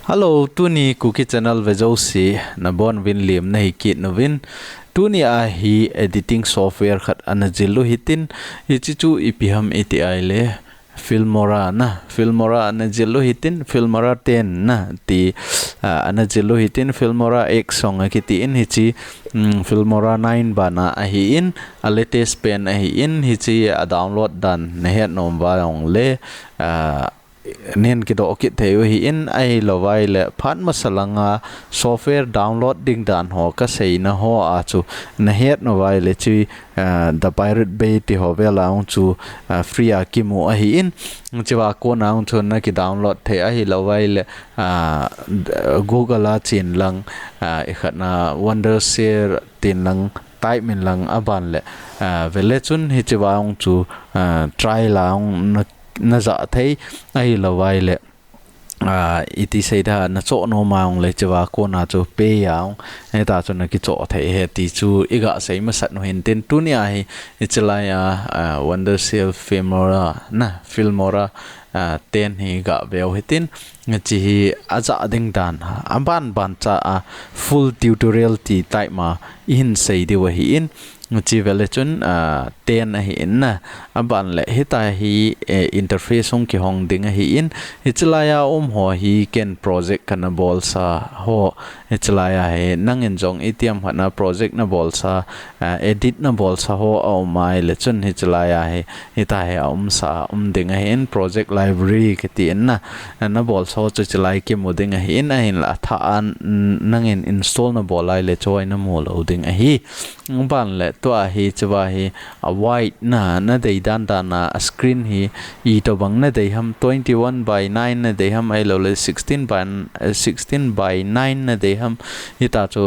Hello, tuni Kuki channel vejosi na bon win liam na hikit no win tuni a hi editing software khat anajilu hitin hichu ipiham API le Filmora anajilu hitin Filmora 10 na ti anajilu hitin Filmora X song kitiin hichi Filmora 9 bana a hi in a latest pen a hi in hichi a download dan ne het nom ba ong le nen ki do ki theu hi in ai lowai le phat masalanga software downloading dan ho ka sei na ho a chu na het no wai le chi the pirate bay ti ho vela ong chu free a ki mu a hi in chiwa ko na ong chu na ki download the a hi lowai le google a chin lang e khatna wonder share tin lang type min lang aban le vele chun hi chiwa ong chu try la ong na za thấy ai là vai lệ iti say da na chỗ no maung le chawa ko na chu pe yaung he ta chu na ki chỗ thei he ti chu iga sei ma sat no hin ten tu ni ai ichla ya wonder seal filmora ten hi ga veo hitin chi hi aza ding dan ban cha full tutorial ti type ma in sei di wa hi in chi vele chun ten hi in na aban le hita hi interface ong ki hong ding hi in hichla ya ho hi ken project kana bol sa ho hichla ya he nang en jong etiam hana project na bol sa edit na bol sa ho au mai le chun hichla ya he hita he sa ding hi in project library ke ti na bol so chu chlai ke moding hi in la tha an nang en install na bolai le choi na mo lo ding hi ban le to hi chwa hi a white na dei dan na screen hi I to bang na dei ham 21 by 9 na dei ham ai lo le 16 by 9 na dei ham hi ta chu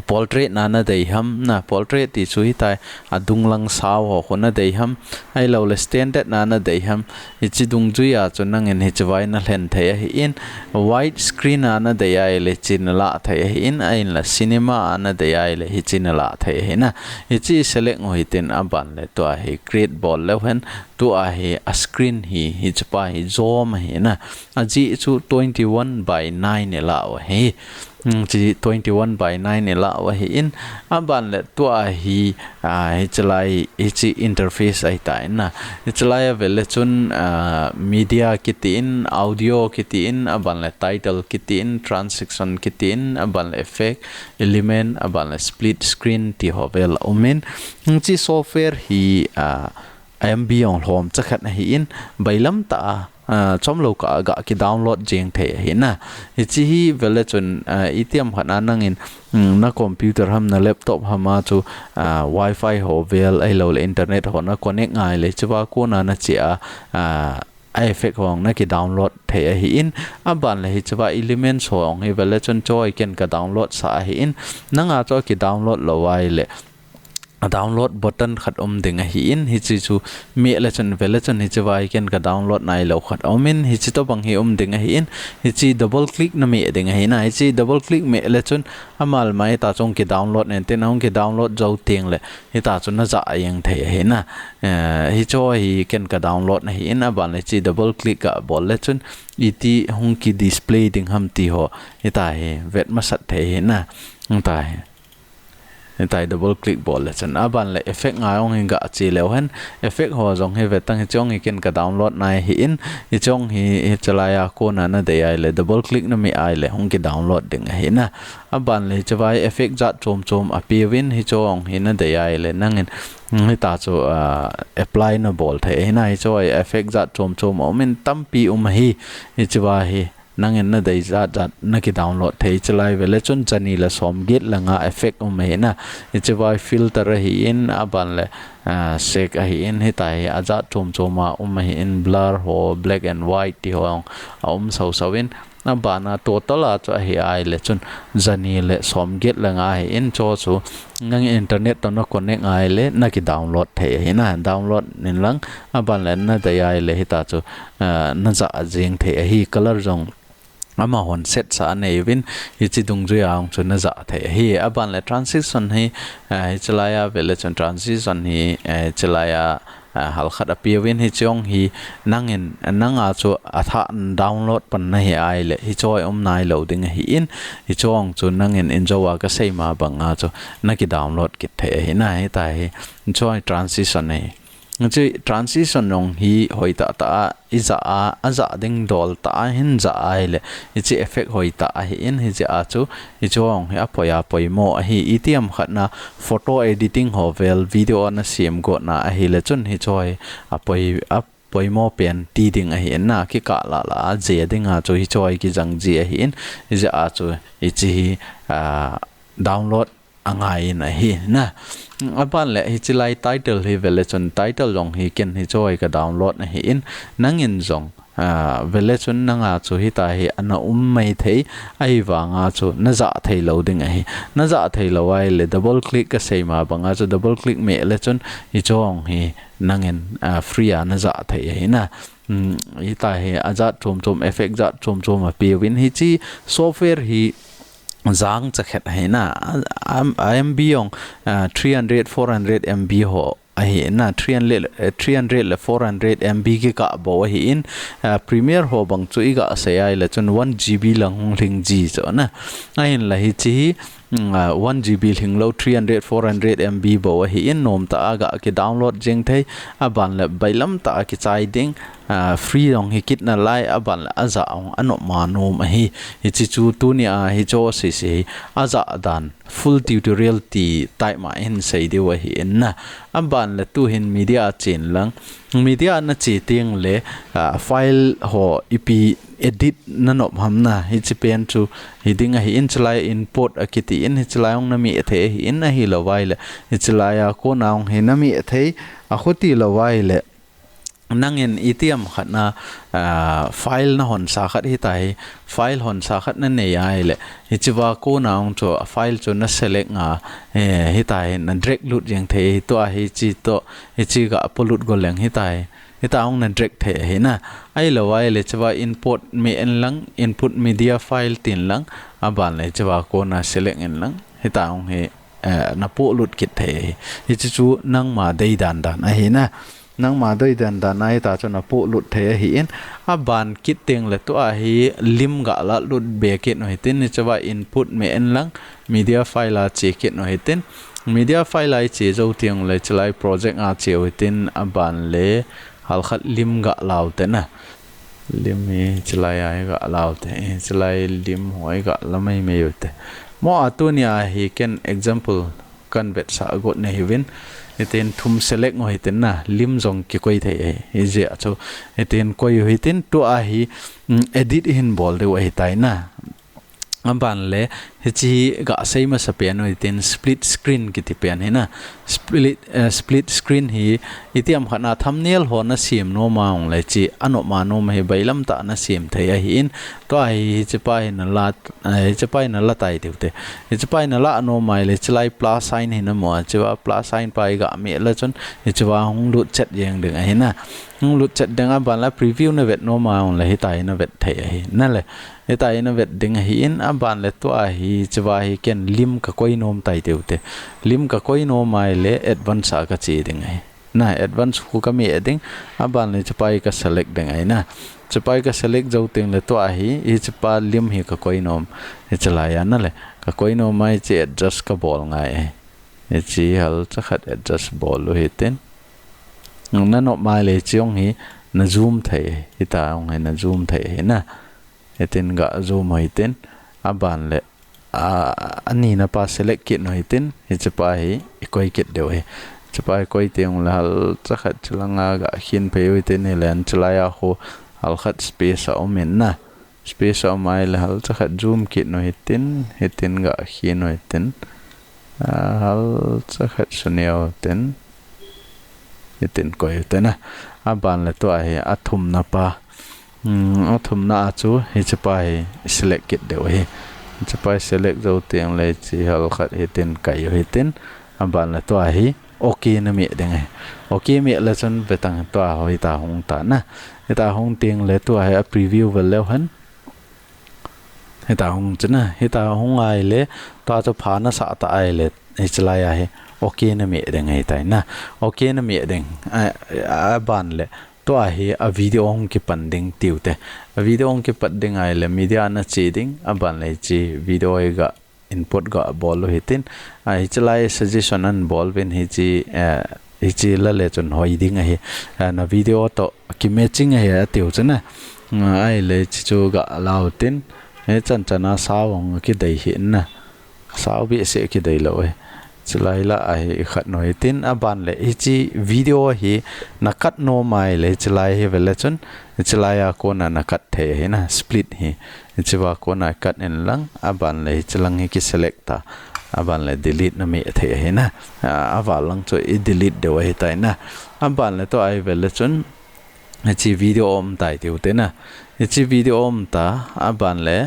portrait na dei ham na portrait ti chu hi tai adung lang saw ho khona dei ham ai lo le standard na dei ham hi chi dung ju ya chu nang en hi chwai na hlen the hi in white screen na dei ai le chin la the hi in ai la cinema na dei ai le hi chin la the hi na hi chi select ngoi tin aban le to hi create ball le hen to hi a screen hi chpa hi zoom hi na a ji chu 21 by 9 la hi chỉ 21 by 9 là vậy in bạn lệ tua hi chlai hi interface ai tại na chlai về lệ chun media kitin audio kitin bạn lệ title kitin transition kitin bạn lệ effect element bạn lệ split screen ti hovel omen chỉ software hi MB on home chắc hi in bailam ta chom lo ka ga ki download jeng the hi na chi hi vele chun itiam hana nang in na computer ham na laptop hama chu wifi ho vel ai lo internet ho na connect ngai le chwa ko na chia effect hong na ki download the hi in aban le hi chwa elements hong hi vele chun choi ken ka download sa hi in nanga cho ki download lo wai le download button khat ding hi in hi chu me le chun vele chun hi chawai ken ka download nai lo khat min hi chi to bang hi ding hi in hi chi double click na me ding hi na hi chi double click me le chun amal mai ta chong ki download nen te nong ki download zo ting le hi ta chun na za yang the hi na hi cho hi ken ka download na hi in aban le chi double click ka bol le chun iti hong ki display ding ham ti ho hi ta he vet ma sat the hi na ta he tai double click bol le chan aban le effect ngai ong hinga chi lew hen effect ho jong he vetang hi chong hi ken ka download nai hi in hi chong hi chalaya ko na de ai le double click na mi ai le hong ki download ding hi na aban le chawai effect za chom appearin hi chong hi na de ai le nangin hi ta chu apply na bol the hi na hi choi effect za chom omin tampi hi chwa hi nangin na dei za na ki download thei chlai vele chun chani la som git langa effect me na ichwai filter hi in aban le sek hi in hi tai aza choma hi in blur ho black and white ti ho sawin na bana total a cha hi ai le chun jani le som git langa hi in cho chu ngang internet to no connect ai le na ki download the hi na download nin lang aban le na dei ai le hi ta chu na za jing the hi color jong ama hon set sa nei win hi chi dung ju yang chu na za the hi aban le transition hi chlaya vele chun transition hi chlaya hal khat apia win hi chong hi nangin nanga chu atha download pan na hi ai le hi choi nai loading hi in hi chong chu nangin enjoy ka sei ma banga chu na ki download ki the hi na hi ta hi choi transition nei chi transition nong hi hoita ta aza ding dol ta hin za ai le chi effect hoita hi in hi ja chu hi chong hi apoya poimo hi itiam khatna photo editing hovel video na sim go na hi le chun hi choi poimo pen ti ding hi na ki ka la je ding a chu hi choi ki jang ji hi in hi ja chu hi chi download angai na hi na apan le hi chilai title hi vele chun title long hi ken hi choi ka download na hi in nangin zong vele chun nanga chu hi ta hi ana mai thei ai wanga chu na za thei loading hi na za thei lawai le double click ka sei ma banga chu double click me le chun hi chong hi nangin free na za thei hi na hi ta hi aza chom effect za chom a pe win hi chi software hi zang chakhet hai na MB yong 300 400 MB ho hi na 300 le 400 MB ki ka bo hi in Premiere ho bang chu i ga se ai le chun 1 GB lang ring ji cho na ain la hi chi 1 GB hing lo 300 400 MB bo hi in nom ta ga ki download jeng thei aban le bailam ta ki chai ding free dong hi kit na lai aban la aza ong ano ma nom hi chi chu tu ni a hi cho si aza dan full tutorial ti tai ma in sei de wa hi na aban la tu hin media chen lang media na chi ting le file ho ip edit na no hamna hi chi pen chu hi ding hi in chlai input akiti in hi chlai ong na mi the hi in na hi lawai le hi chlai a ko naung hi na mi thei a khoti lawai le nangin itiam khatna file na hon sa khat hi tai file hon sa khat na nei ai le hi chiwa ko naung cho file cho na select nga hi tai na drag lut jeng the to a hi chi to hi chi ga upload go leng hi tai ita ong na drag the hi na ai lawai le chiwa input me en lang input media file tin lang aban le chiwa ko na select en lang hi ta ong he na pu lut kit the hi chi chu nang ma dei dan a hi na nang ma doi dan nai ta chona pu lut the hi in aban kit teng le to a hi lim ga la lut be kit no hitin ni chawa input me en lang media file a che kit no hitin media file ai che zo tiang le chlai project a che hitin aban le hal khat lim ga law te na lim mi chlai ai ga law te chlai lim hoi ga lamai me yote mo atunia hi ken example kan bet sa got ne hivin eten thum select ngo hiten na lim jong ki koi the hi je acho eten koi hitin to a hi edit hin bol de wa hitai na amban le hi ga seima sa pian iten split screen ki ti pian hina split screen hi itiam khana thumbnail ho na sim no maung le chi ano ma no me bailam ta na sim thei a hi in to ai chipai na la tai deute chipai na la no mai le chlai plus sign hin mo chiwa plus sign pai ga me la chon chiwa hung lut chat yeng ding a hi na hung lut chat dang ban la preview na vet no maung le hi tai na vet thei a hi na le hi tai na vet ding hi in ban le to a hi chiwa hi ken lim ka koi nom tai deute lim ka koi no mai le advance ka chi ding ai na advance ku ka mi eding aban le chipai ka select ding ai na chipai ka select zo ting le to a hi chipa lim hi ka koi nom hi chala ya na le ka koi no mai chi adjust ka bol ngai ai chi hal chakhat adjust bol lo hitin na no mai le chiong hi na zoom thai hi ta ong hai na zoom thai na hitin ga zoom hitin aban le ani na pa select kit no hitin hi chapa hi ikoi kit deu hi chapa koi tiang la hal chakhat chlanga ga hin pe hitin ni len chlaya ho hal khat space a omen na space a mai la hal chakhat zoom kit no hitin ga hin no hitin hal chakhat suneo ten hitin koi tena aban le to ai athum na pa athum na chu hi chapa hi select kit deu hi chapai select zo tiang le chi hal khat hitin kai hitin aban la to hi okay na mi deng okay mi la chon betang to hoi ta hong ta na ta hong tiang le to hi a preview vel le han ta hong chna ta hong ai le ta cho pha na sa ta ai le chalai a he okay na me deng ai tai na okay na me deng a ban le to a he a video ong ki panding tiute a video ong ki panding ai le media na cheding a ban le chi video ga input ga bol hitin a chalai suggestion an bol ven hi chi la le chon hoi ding a he na video to ki matching a he tiu chana ai le chi chu ga lao tin he chan chana sawong ki dei hin na saw bi se ki dei lo e chalai la ai khat noi tin aban le chi video hi na kat no mai le chalai he vele chon chalai a ko na kat the he na split hi chiwa ko na kat en lang aban le chalang hi ki select ta aban le delete na me the he na awa lang cho I delete de wa he tai na aban le to ai vele chon chi video om tai tiu te na chi video om ta aban le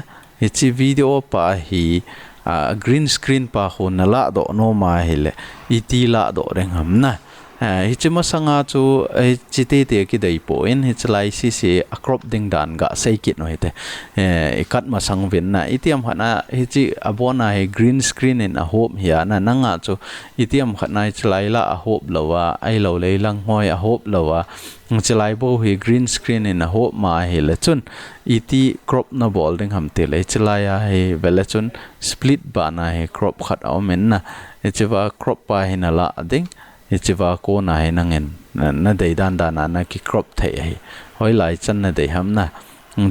chi video pa hi green screen pa ho na la do no ma hele iti la do reng ham na hi chima sanga chu chi te ki dei po in hi chlai si crop ding dan ga sei kit no hete kat ma sang ven na itiam hana hi chi abona he green screen in a hop hia na nanga chu itiam khana chlai la a hop lawa ai lo le lang hoi a hop lawa chlai bo hi green screen in a hop ma he le chun iti crop na bol ding ham te le chlai a he vele chun split ba na he crop khat au men na chiwa crop pa hi na la ding chiwa ko na he nangen na dei dan na ki crop thei hi hoi lai chan na dei ham na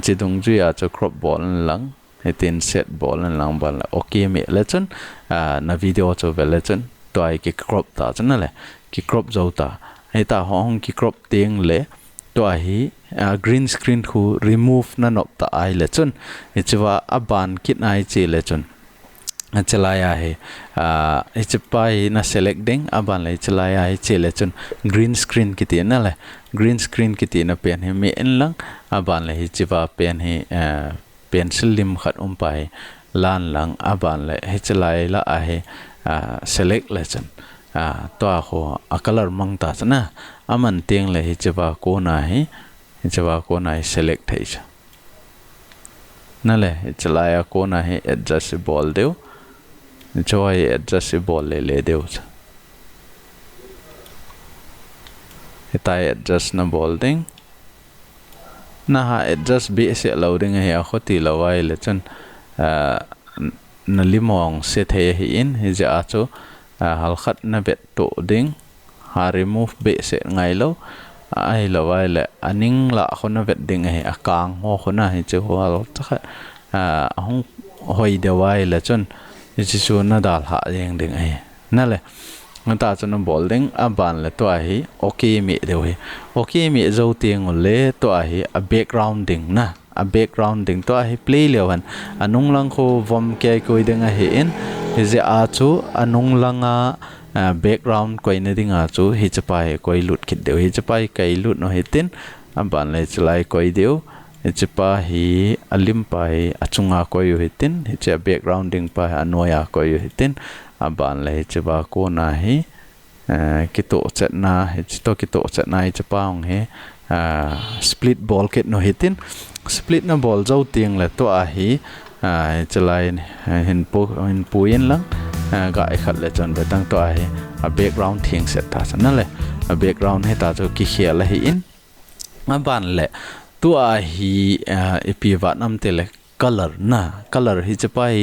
chi dung ju ya cho crop bol lang he tin set bol lang bal okay me le chun na video cho vele chun to ai ki crop ta chan na le ki crop zo ta he ta hong ki crop ting le to hi green screen khu remove na nop ta ai le chun chiwa aban kit ai chi le chun chalaya he chipai na select ding aban le chalaya he chele chun green screen kiti na le green screen kiti na pen he me en lang aban le chiwa pen he pencil lim khat pai lan lang aban le he chalai la a he select le chun to ho a color mang ta chana aman teng le he chiwa ko na he select thei cha na le chalaya ko na he adjustable deu joy adjustable le deu hitai adjust na bolding na ha adjust be se loading he a khoti lawai le chun na limong se the hi in hi ja chu hal khat na bet to ding ha remove be se ngai lo ai lawai le aning la khona vet ding he akang ho khona hi chu hal cha hong hoi de wai le chun chi chu na dal ha yeng ding ai na le ta chu na bol ding aban le to hi okay mi de we okay mi zo tieng le to hi a background ding na a background ding to hi play lewan anung lang kho vom ke koi ding a hi in hi je a chu anung langa background koi na ding a chu hi chapai koi lut khit de hi chapai kai lut no hitin aban le chlai koi deu chipa hi alim pai achunga koi hitin hi che backgrounding pa anoya koi hitin aban le chiba ko na hi kito chatna hi chito kito chatna hi chipa ong he split ball kit no hitin split na ball zo tiang le to a hi chalai hin pu yin lang ga ai khat le chon betang to a hi a background thing set ta na le a background he ta cho ki khia la hi in aban le tua hi epi vatnam tele color na color hi chapai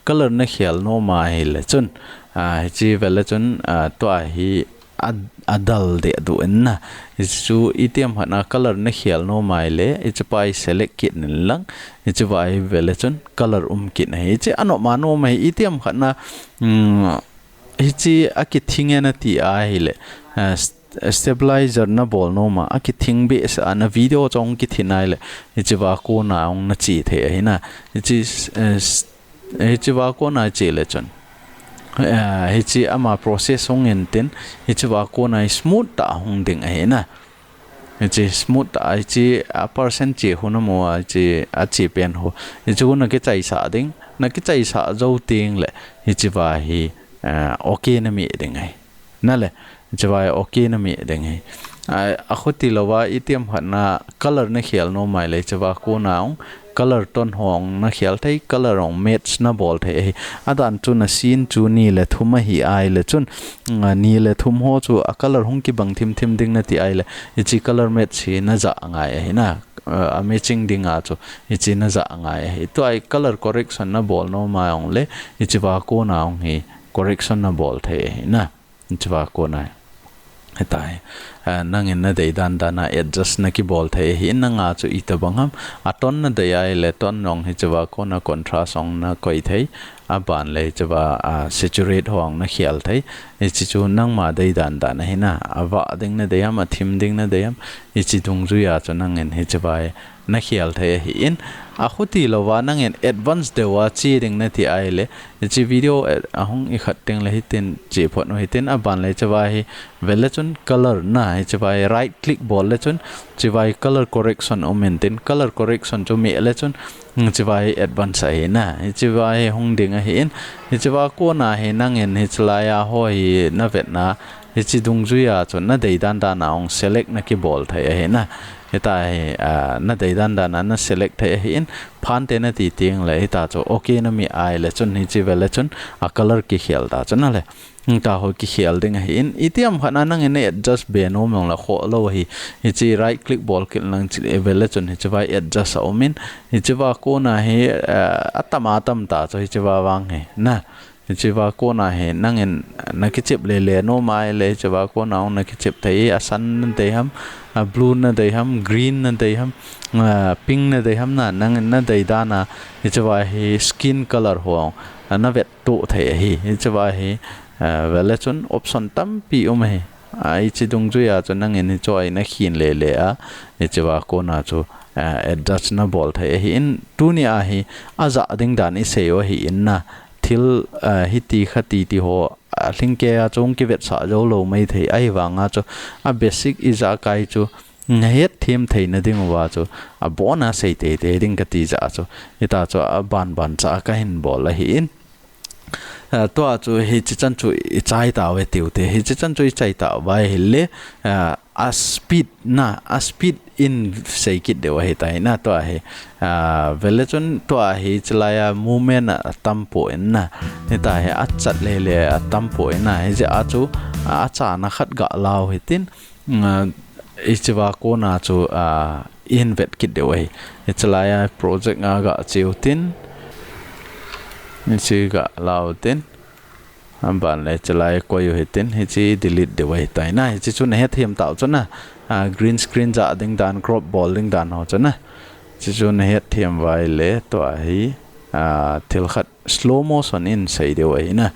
color na khel no ma hi le chun chi vela chun tua hi adal de du na chu item hana color na khel no mai le chapai select kit lang chawai vela chun color kit na hi chi ano ma no mai item hana hi chi akithing na ti a hi le stabilizer na bol no ma aki thing be sa na video chong ki thinai le chiwa ko na ong na chi the hi na chi chiwa ko na che le chon hi chi ama process hong en ten hi chiwa ko na smooth ta hong ding hi na chi smooth ta chi a percent chi ho na mo chi a chi pen ho hi chu na ke chai sa ding na ke chai sa zo ting le hi chiwa hi okay na mi ding ai na le jawai okay na mi deng hi a khoti lawa itiam hana color na khel no mai le chawa ko naung color ton hong na khial thei color ong match na bol the adan chu na scene chu ni le thuma hi ai le chun ni le thum ho chu a color hong ki bang thim thim ding na ti ai le ichi color match hi na za ngai hi na a matching ding a chu ichi na za ngai hi to ai color correction na bol no ma ong le ichi wa ko na ong hi correction na bol the hi na ichi wa ko na hetai nangin na dei dan dana adjust na ki bol the hi na nga chu ita bangam aton na dei ai le ton nong hi chawa ko na contrast ong na koi thei aban le chawa saturate hong na khial thei ichi chu nang ma dei dan dana hi na awa ding na dei am thim ding na dei am ichi tung ju ya chu nangin hi chawa na khial thei hi in a khuti lowa nangin advance dewa chi ding na ti ai le ichi video ahong I khat ting le hitin chi phot no hitin aban le chawa hi vele chun color na hi chawa right click bol le chun chawa color correction o maintain color correction chu me le chun chawa advance ai na chawa hong ding a hi in chawa ko na hi nangin hi chlaya ho hi na vet na ichi dung ju ya chun na dei dan da na ong select na ki bol thai hi na hetai na dei dan da na select thai hi in phan te na ti ting le ta cho okay na mi ai le chun hi chi vele chun a color ki khel da chun na le ta ho ki khel ding hi in itiam khana nang ne adjust be no mong la kho lo hi chi right click ball kil nang chi vele chun hi chwa adjust au min hi chwa ko na hi atama tam ta cho hi chwa wang he na chiwa ko na he nangin nakichip le no mai le chiwa ko na on nakichip thei asan de ham blue na de ham green na de ham pink na de ham na nangin na de da na chiwa he skin color ho na vet to thei hi chiwa he vele chun option tam pi he ai chi dung ju ya chu nangin choi na khin le a chiwa ko na chu adjust na bol thei hi in tu ni a hi aza ding dan I se o hi in na thil hiti khati ti ho lingke a chung ki vet sa jo lo mai thei ai wanga chu a basic is a kai chu het thim thei na ding wa chu a bona sei te ding ka ti za chu ita chu a ban cha ka hin bol la hi in to a chu hi chi chan chu I chai ta we tiu te hi chi chan chu I chai ta wa hi le a speed in sei kit de wa hi tai na to a hi vele chun to a hi chlaya movement tampo in na ni ta he a chat le a tampo in na hi je a chu a cha na khat ga law hi tin I chiwa ko na chu in vet kit de wa hi chlaya project nga ga chiu tin ni chi ga law tin ban le chlai ko yu hitin hi chi delete de wai tai na hi chi chu ne he them tau chu na green screen za ding dan crop ball ding dan ho chu na chi chu ne he them wai le to hi thil khat slow motion in sei de wai na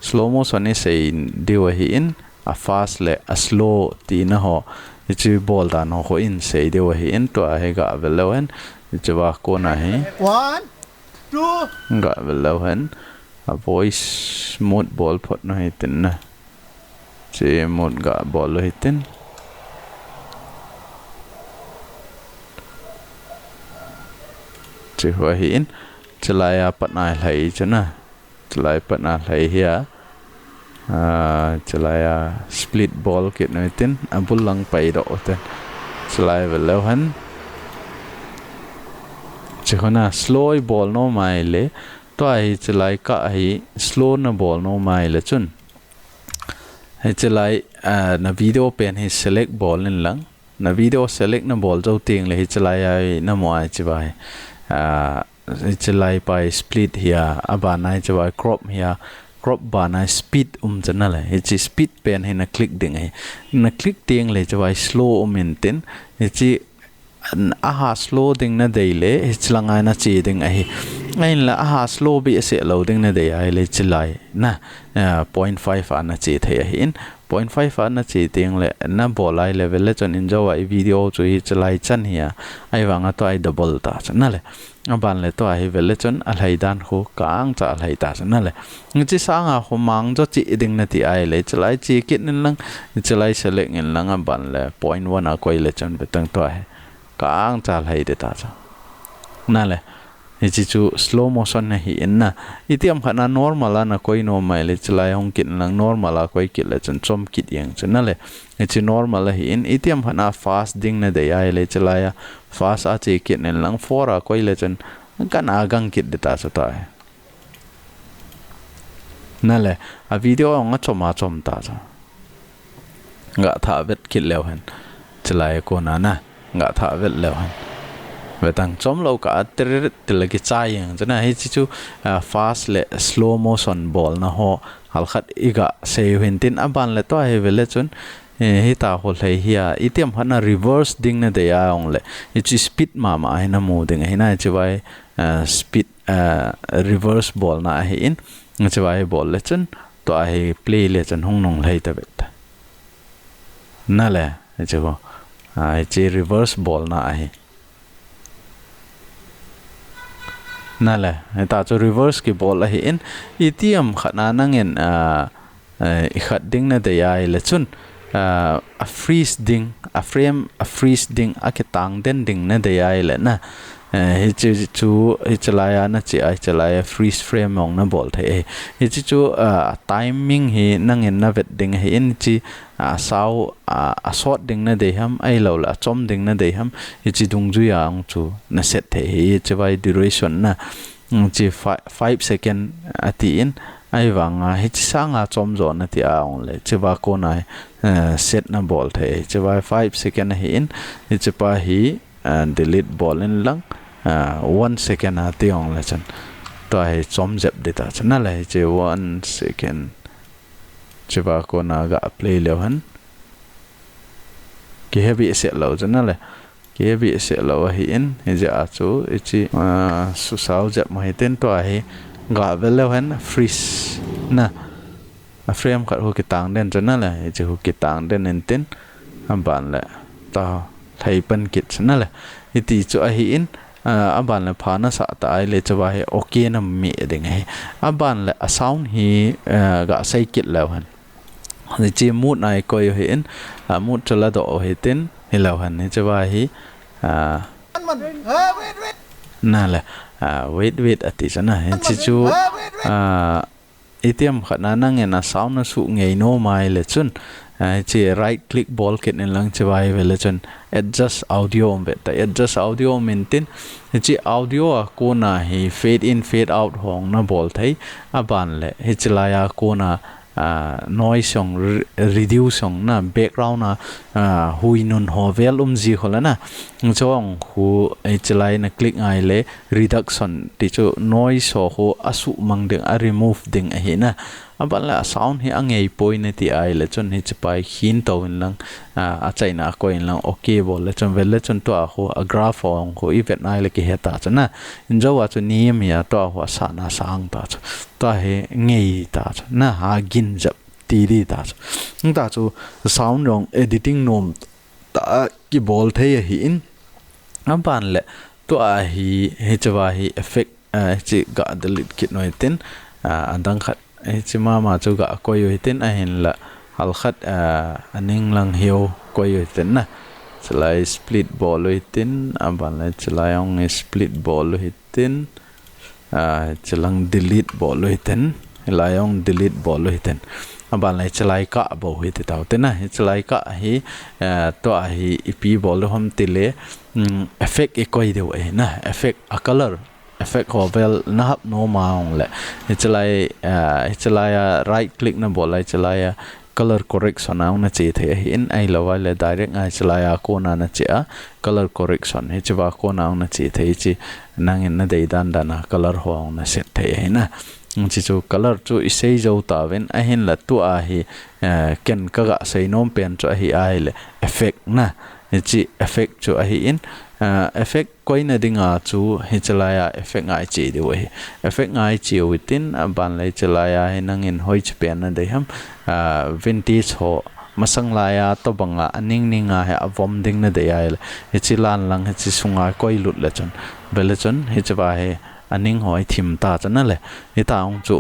slow motion ni sei de wai in a fast le a slow ti na ho hi chi ball dan ho in sei de wai in to hi ga veloen hi chi wa ko na hi 1 2 ga veloen a voice mode ball phot no hitin na che mode ga ball lo hitin che ho hin chlaya patna lai chana chlai patna lai hia chlaya split ball kit no hitin abul lang pai do ten chlai velo han che hona slow ball no mai le to ai chlai ka hi slow na ball no mai le chun hai chlai na video pen hi select ball nin lang na video select na ball zo ting le hi chlai ai na mo ai chi bai chlai pai split here aba nai chi bai crop here crop ba na speed chana le hi chi speed pen hi na click ding ai na click ting le chi bai slow maintain hi chi aha slow ding na dei le hi chlanga na chi ding ai ngain la aha slow bi se loading na dei ai le chilai na 0.5 ana chi thei hin 0.5 ana chi ting le na bolai level le chon enjoy ai video chu hi chilai chan hiya ai wanga to ai double ta chana le aban le to ai vel le chon alhai dan khu kaang cha alhai ta chana le ngi sanga humang jo chi ding na ti ai le chilai chi kit nin lang chilai select in lang aban le 0.1 a koi le chon betang to ai kaang cha alhai de ta cha na le hi chi chu slow motion na hi in na itiam khana normal na koi no mai le chlai hong kin lang normal a koi kit le chon chom kit yang chana le hi chi normal hi in itiam khana fast ding na de ai le chlai fast a chi kit nen lang fora koi le chon kan agang kit de ta so ta na le a video ong a choma chom ta cha nga tha vet kit lew han chlai ko na na nga tha vet lew han về tăng chom lâu cả từ là cái chai yang cho nên hi chu fast le slow motion ball na ho hal khat iga sei hin tin aban le to he vele chun hi ta hol thei hi itiam hana reverse ding na de ya ong le chi speed ma hi na mu ding hi na chi vai speed reverse ball na hi in chi vai ball le chun to hi play le chun hong nong lei ta bet na le chi go chi reverse ball na hi na le ta chu reverse ki ball hi in itiam khana nangen khat ding na de ai le chun a freeze ding a frame a freeze ding a ke tang den ding na de ai le na hi chu hi chalaya na chi ai chalaya freeze frame ong na ball the hi chu timing hi nangen na vet ding hi in chi sau a short ding na de ham ai lo la chom ding na de ham hi chi dung ju ya ong chu na set the hi chi vai duration na chi 5 second ati in ai wanga hi chi sanga chom zo na ti a ong le chi ba ko na set na ball the chi vai 5 second hi in hi chi pa hi delete ball in lang 1 second ati ong le chan to ai chom jep de ta chana le chi 1 second chi ba ko na ga play le han ki heavy set lo chana le ki heavy set lo hi in hi ja chu chi su sau jep mai ten to ai ga vel le han freeze na a frame khat ho ki tang den chana le chi ho ki tang den en ten am ban le ta thai pan kit chana le iti chu a hi in aban le phana sa ta ai le chawa he okay na mi ding he aban le a sound hi ga sai kit lo han ni chi mut nai ko hi in mut chala do he tin he lo han ni chawa hi na le wait ati chana he chi chu itiam khana na nge na sound na su ngei no mai le chun chi right click ball kit nen lang chawai vele chun adjust audio om bet adjust audio maintain chi audio a ko na hi fade in fade out hong na ball thai aban le hi chlaya ko na noise song reduce song na background na huinun hovel ji holana chong hu ai chlai na click ai le reduction ti chu noise ho asu mang ding a remove ding a hi na aban la sound hi angei point ti ai le chon hi chipai hin to in lang a chaina ko in lang okay bol le chon vel le chon to a ho a graph ong ko event ai le ki heta chana injo wa chu ni mi ya to ho sa na sang ta to he ngei ta na ha gin jap ti ri ta chu sound rong editing nom ta ki bol the hi in aban le to a hi chawa hi effect chi ga delete kit noi tin andang khat chi ma chu ga ko yu tin a hin la hal khat aning lang hiu ko yu tin na chlai split ball yu tin aban la chlai ong split ball yu tin chlang delete ball yu tin lai ong delete ball yu tin aban la chlai ka bo hu ti taw tin na chlai ka hi to a hi ip ball hom tile effect e ko ide we na effect a color effect hovel na hap no maung le chlai right click na bol lai chlai color correction na che the in ai lawa le direct ai chlai ko na che color correction he chwa ko na che the chi nang in na dei dan na color ho na set the na chi chu color chu isei zo ta ven a hin la tu a hi ken ka ga sei nom pen chu hi ai le effect na chi effect chu a hi in effect koi na dinga chu hi chalaya effect ngai chi de we effect ngai chi within ban lai chalaya hi nangin hoi chpen na de ham vintage ho masang laya to banga aning ninga ha avom ding na de ai hi chilan lang hi chi sunga koi lut la chon bele chon hi chwa he aning hoi thim ta chana le hita ong chu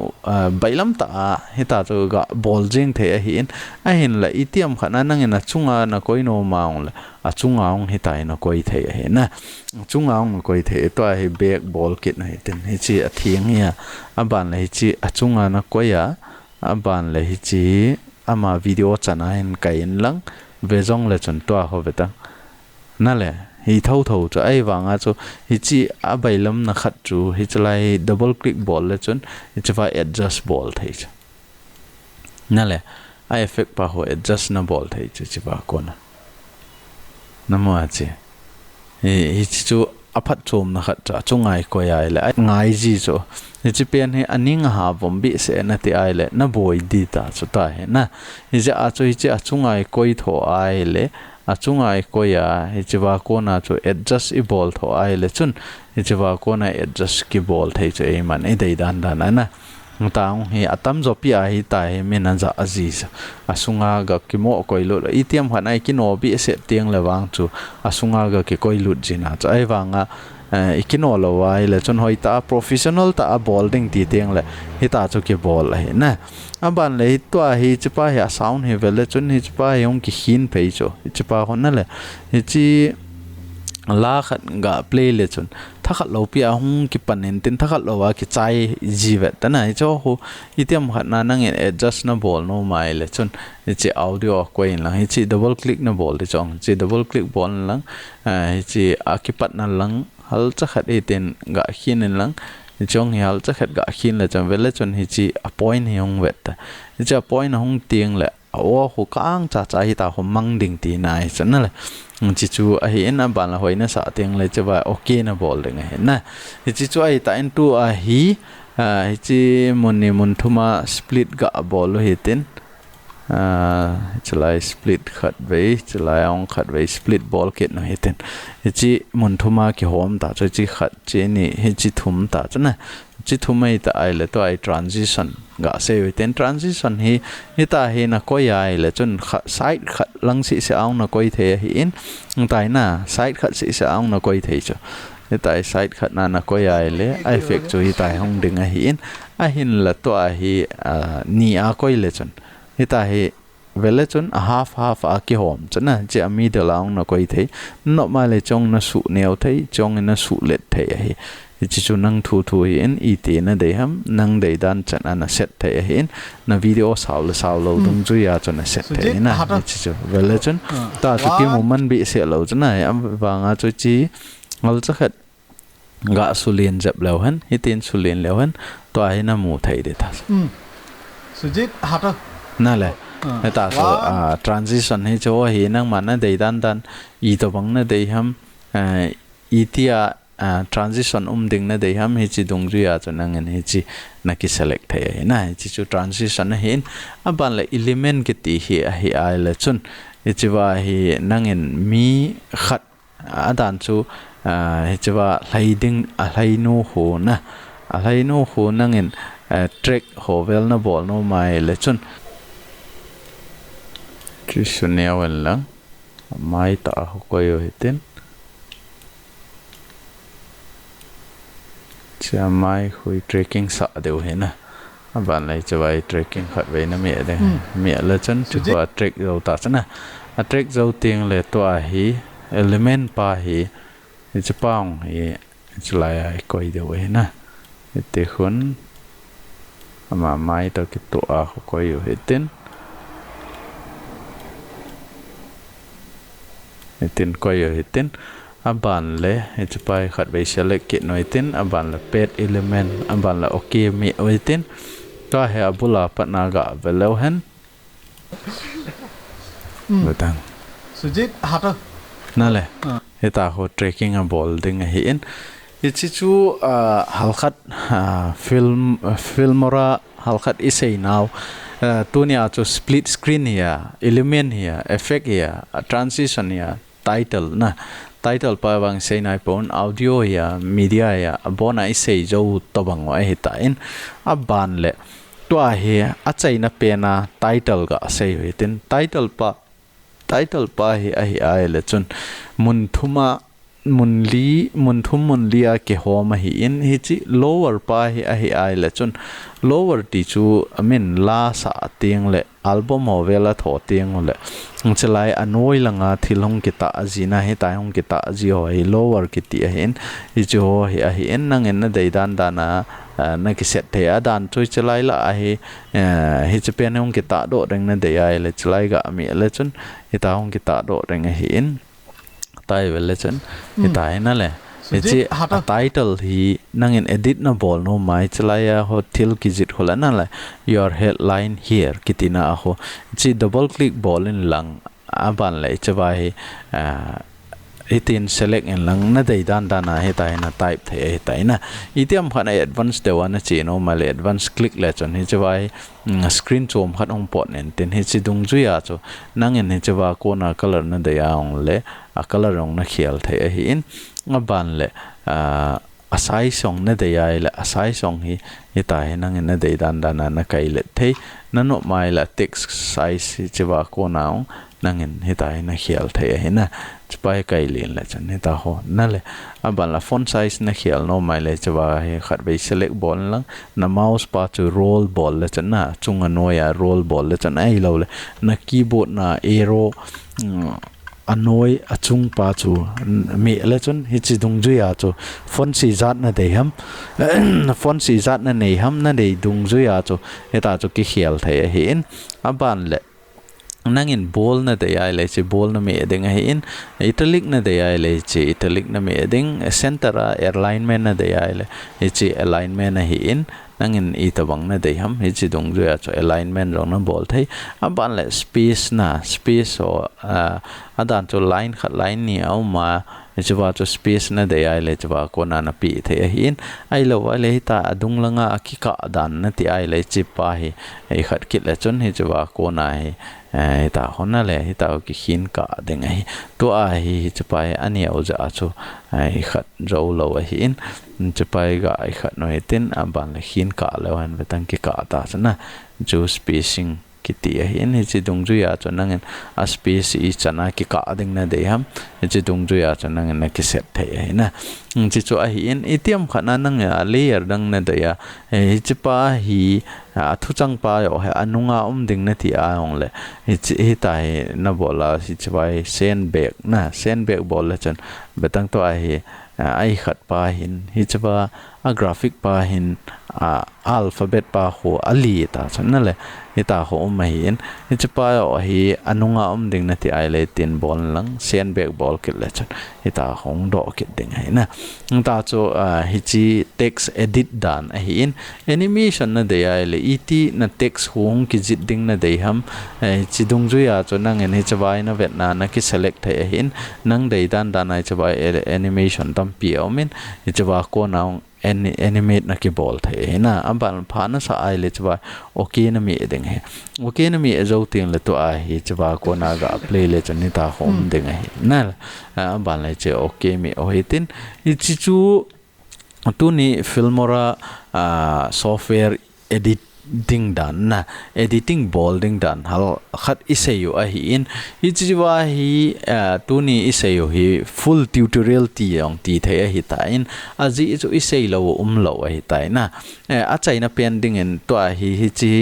bailam ta hita chu ga bol jing the hin a hin la itiam khana nang ina chunga na koino maung le a chunga ong hita ina koi the he na chunga ong koi the to hi back ball kit na hitin hi chi a thiang ya aban le hi chi a chunga na koya aban le hi chi ama video chana hin kain lang vezong le chun to ho betang na le hi thâu thâu cho ai wanga cho hi chi a bailam na khat chu hi chlai double click ball le chun hi chwa adjust ball thei cha na le a effect pa ho adjust na ball thei chu chi ba ko na namo a che hi chu aphat chom na khat cha chungai ko ya le ngai ji cho hi chi pen hi aning ha bombi se na ti ai le na boy di ta chu ta he na hi ja a chu hi chi a chungai koi tho ai le a chungai koya hi chiwa ko na chu adjust i ball tho ai le chun hi chiwa ko na adjust ki ball thei chu e man e dei dan dan na taung hi atam zo pi a hi ta he men za aziz asunga ga ki mo koi lu itiam hanai ki no bi se tiang le wang chu asunga ga ki koi lut jina cha ai wanga ikino lo wai le chun hoi ta professional ta bowling ti tiang le hi ta chu ki ball he na aban le to hi chipa ya sound he vele chun hi chipa yong ki hin pe chu chipa hon na le hi chi la khat ga play le chun thakhat lo pi a hung ki panen tin thakhat lo wa ki chai jivet ta na cho hu itiam khat na nang adjust na ball no mai le chun hi chi audio ko in lang hi chi double click na ball de chong chi double click ball lang hi chi akipat na lang hal cha khat e ten ga hin lang chong hal cha khat ga hin le chon vele chon hi chi a point hi hong vet ta hi cha point hong tiang le o hu kang cha cha hi ta ho mang ding ti nai chan le chi chu a hi en ban la hoina sa tiang le cha ba okay na ball ding he na hi chi chu ai ta en tu a hi chi mun thuma split ga ball hi ten chlai split khat ve chlai ong khat ve split ball kit no hiten chi mun thuma ki hom ta chi khat che ni he chi thum ta chana chi thumai ta ai le to ai transition ga se ten transition hi ta he na ko ya ai le chun side khat lang si se ong na koi the hi in tai na side khat si se ong na koi the chu hi tai side khat na ko ya ai le ai effect chu hi tai hong ding a hi in a hin la to a hi ni a koi le chun hita he vele chun half a ki hom chana che ami de laung na koi thei no ma le chong na su neo thei chong na su let thei hi chi chu nang thu hi en i te na de ham nang de dan chana na set thei hi en na video saw lo dung ju ya chana set thei na chi chu vele chun ta chu ki moment bi se lo chana am wanga chu chi ngol cha khat ga sulien jap lo han hitin sulien lo han to ai na mu thei de ta Sujit hata na le ta so transition hi cho hi nang man na dei dan I to bang na dei ham itia transition ding na dei ham hi chi dung ju ya cho nang hi chi na ki select thai na hi chi chu transition na hin aban le element ki ti hi ai le chun hi chi wa hi nang en mi khat adan chu hi chi wa leiding a leinu ho na a leinu ho nang en track ho vel na ball no mai le chun chi sunea wen lang mai ta ho ko yo hitin cha mai hui tracking sa deu he na aban lai chawai tracking khat ve na me de me la chan chu wa track zo ta chana a track zo tiang le to a hi element pa hi chi paung hi chlai ai koi deu he na te khun ama mai ta ki to a ho ko yo hitin tin ko yo hitin aban le pai khat be select ki noi tin aban la pet element aban la okay mi oitin ka he abula patna ga velo hen betang Sujit hata na le heta ho tracking a ball ding hi in ichi chu halkhat filmora halkhat isei now tunia chu split screen here element here effect here transition here title na title pa bang sei nai pon audio ya media ya bona isei jo tobang wa hita in aban le to a he a chaina pena title ga sei hitin title pa hi a hi ai le chun mun thuma mun thum mun lia ke homa hi in hi chi lower pa hi a hi ai le chun lower ti chu amin la sa tiang le album ovela tho tiang le chalai anoi langa thilong kita azina he tai hong kita ji hoi lower ki ti hin hi chu hi a hi en nang en na dei dan dana na ki set the adan chui chalai la a hi hi che pen hong kita do reng na dei ai le chalai ga mi le chun hi ta hong kita do reng hi in tai vel chen hi tai na le chi title hi nangin edit na bol no mai chlaya ho thil kizit hola na la your headline here kitina ho chi double click bol in lang aban le chawai itin select en lang na dei dan dana he tai na type the he tai na itiam khana advance de wana chi no mal advance click le chon he chawai screen chom khat ong pot nen ten he chi dung ju ya cho nangin he chawa ko na color na de ya ong le a color ong na khial the hi in ngaban le asai song na de ya le asai song hi tai nangin na dei dan dana na kai le the na no mai la text size chawa ko na ong nangin he tai na khial the hi na chpai kai len la chan ta ho na le aban la font size na khial no mai le chawa he khat be select ball lang na mouse pa chu roll ball la chan na chunga no ya roll ball la chan ai lo le na keyboard na arrow anoi achung pa chu mi le chun hi chi dung ju ya chu font si zat na de ham font si zat na nei ham na de dung ju ya chu eta chu ki khial the hi in aban le nangin ball na de ai le chi ball na me ding hi in italic na de ai le chi italic na me ding center alignment na de ai le chi alignment na hi in nangin itabang na de ham hi chi dong ju ya cho alignment rong na ball thai aban le space na space o adan to line khat line ni au ma chiwa to space na de ai le chiwa ko na na pi the hin ai lo wa le ta adung langa ki ka dan na ti ai le chi pa hi ai khat kit le chon hi chiwa ko na hi ta hona le hi ta ki hin ka deng ai to a hi chipa ani au ja chu ai khat ro lo hi in chipa ga ai khat no tin aban le hin ka le wan betang ki ka ta chana ju spacing kiti hin hi chi dung ju ya cho nangin a space I chana ki ka ding na de ham hi chi dung ju ya cho nangin na ki set the hi na chi chu a hi in itiam khana nang layer dang na de ya hi chi pa hi thu chang pa yo ha anunga ding na ti a ong le hi tai na bola hi chi bai sandbag na sandbag bol la chan betang to a hi ai khat pa hin hi chaba a graphic pa hin alphabet pa ho ali ta chan na le ita ho mai in chapa hi anunga ding na ti ai le tin bol lang sandbag bol kit le chan ita hong do kit ding hai na ta cho hi chi text edit dan hi in animation na de ai le it na text hong ki jit ding na de ham chi dung ju ya cho nang en hi chawai na vet na ki select thai hi in nang de dan ai chawai animation tam pi omin hi chawa ko na animate na ki bol the na aban phana sa ai le chwa okay na mi ding he okay na mi zo ting le to a hi chwa ko na ga play le chani ta hom ding he na aban le che okay mi o hitin I chi chu tu ni Filmora software editing dan na editing bolding dan hal khat isayu a hi in hi chiwa hi tu ni isayu hi full tutorial ti ong ti the hi ta in aji chu isai lo lo hi ta na a chaina pending en to a hi chi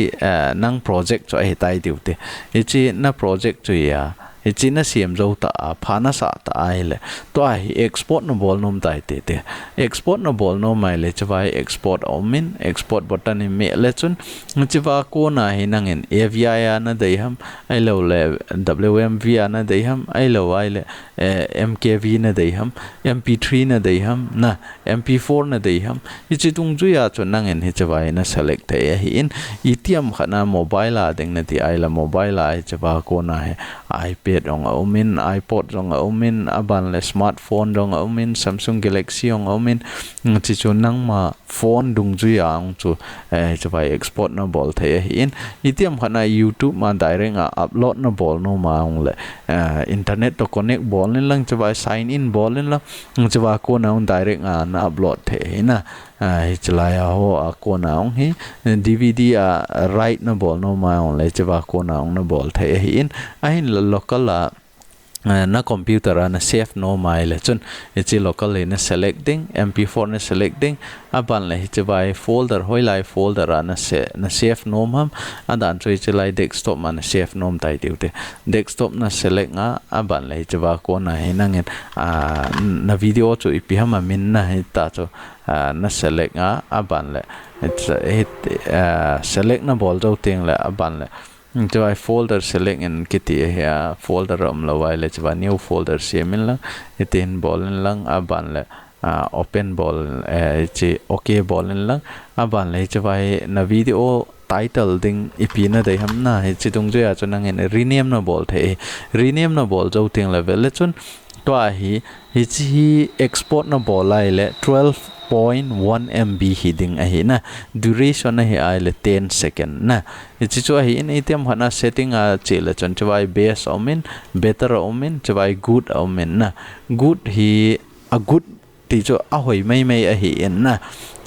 nang project cho hi tai diu te hi chi na project chu ya hi chi na siam zo ta phana sa ta ai le to a hi export no bol nom tai te export no bol no mai le chawai export omin export button ni me le chun chiwa ko na hi nangin avi na dei ham ai lo le wmv na dei ham ai lo ai le mkv na dei ham mp3 na dei ham na mp4 na dei ham hi chi tung ju ya chun nangin hi chawai na select the hi in itiam khana mobile a ding na ti ai la mobile ai chawa ko na he iPad ong omin iPod ong omin aban le smartphone ong omin Samsung Galaxy ong omin chi chu nang ma phone dung ju yang chu chawai export na bol the in itiam khana YouTube ma direct upload na bol no ma ong le internet to connect bol ni lang chawai sign in bol ni lang chawa ko na on direct na upload the na chalaya ho ko na ong hi DVD right na bol no ma ong le chawa ko na ong na bol the in ahin local na computer na save no mai le chun ichi local na selecting mp4 na selecting aban le hi vai folder hoi lai folder na save nom ham adan choi chi lai desktop man save nom tai diute desktop na select nga aban le hi wa ko na hinangin na video chu ipi ham min na hi ta chu na select nga aban le select na bol jo ting le aban le cho folder select in kiti ya folder lawai le chwa new folder semin lang itin bolin lang aban le open ball chi okay bolin lang aban le chwa na video title ding ipina dei hamna he chitung jo ya chunang en rename na bol the rename na bol jo ting level le chun to hi chi export na bol lai le 12.1 MB hiding ahi na duration na hi ai le 10 second na ichi chu hi in item hana setting a chela chon chwai base omin better omin chwai good omin na good hi a good ti chu a hoi mai mai ahi in na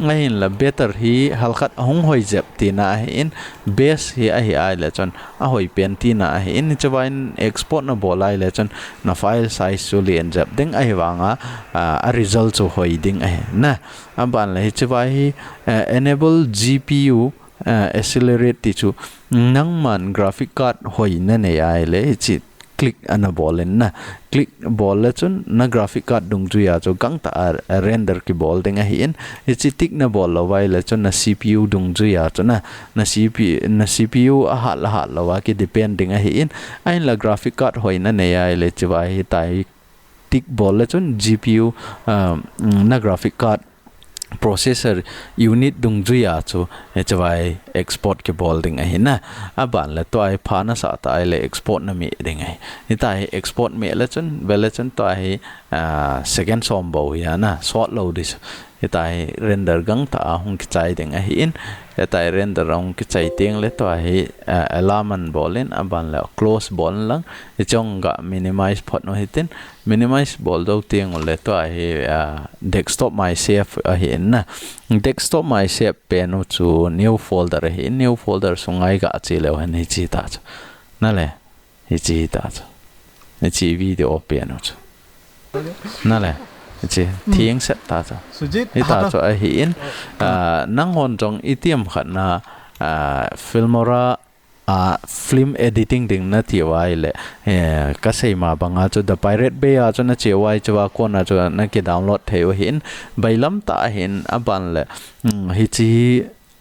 ngain la better hi halkhat hong hoi jep ti na ahi in base hi ahi ai le chon a hoi pen ti na ahi in chwai export na bolai le chon na file size chu lien jep ding ahi wanga a result chu hoi ding ahi na aban le chwai enable GPU accelerate ti chu nangman graphic card hoi na ne ai le chi click ana bolin na click bol le chun na graphic card dung ju ya chu gang ta render ki bol ding a hi in chi tik na bol lo wai le chun na CPU dung ju ya chu na CPU a hat lo wa ki depending a hi in ain la graphic card hoi na ne ai le chi wa hi tai tik bol le chun GPU na graphic card processor unit dung ju ya chu chawai export ke bol ding ai na aban le to ai phana sa ta ai le export na mi ding ai ni tai export me le chun bele chun to ai second som bo ya na short load this tai render gang ta hung ki chai ding ai in tai render hung ki chai ting le to ai alarm bolin aban le close bol lang chong ga minimize phot no hitin minimize bol do ting le to ai desktop my save hi na desktop my save pe no chu new folder hi new folder sungai ga chi le han hi chi ta na le hi chi ta ni chi video pe no chu na le chi thieng set ta cha Sujit ita cho a hi in nang hon jong itiam khat na filmora film editing ding na ti wai le ka sei ma banga cho the pirate bay a cho na che wai chwa ko na cho na ki download theu hin bailam ta hin aban le hi chi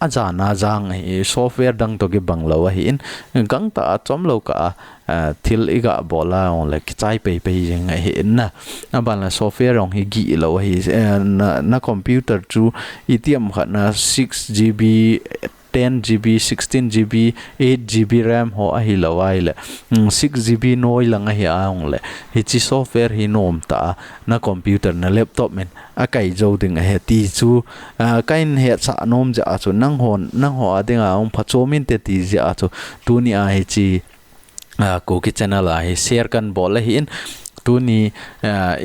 ajana jang hi software dang to ge banglo hi in gang ta chom lo ka thil iga bola on le chai pe pe jeng hi in na aban la software ong hi gi lo hi na computer chu itiam khat na 6GB 10GB 16GB 8GB RAM ho a hi lawai le 6GB noi lang a hi aung le hi chi software hi nom ta na computer na laptop men a kai zo ding a he ti chu kain he cha nom ja chu nang ho adinga ong phachomin te ti ja chu tu ni a hi chi Kuki channel a hi share kan bol hi in tu ni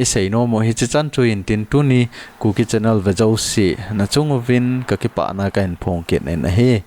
isei no mo hi chan chu in tin tu ni Kuki channel ve zo si na chung vin ka ki pa na kain phong ket en he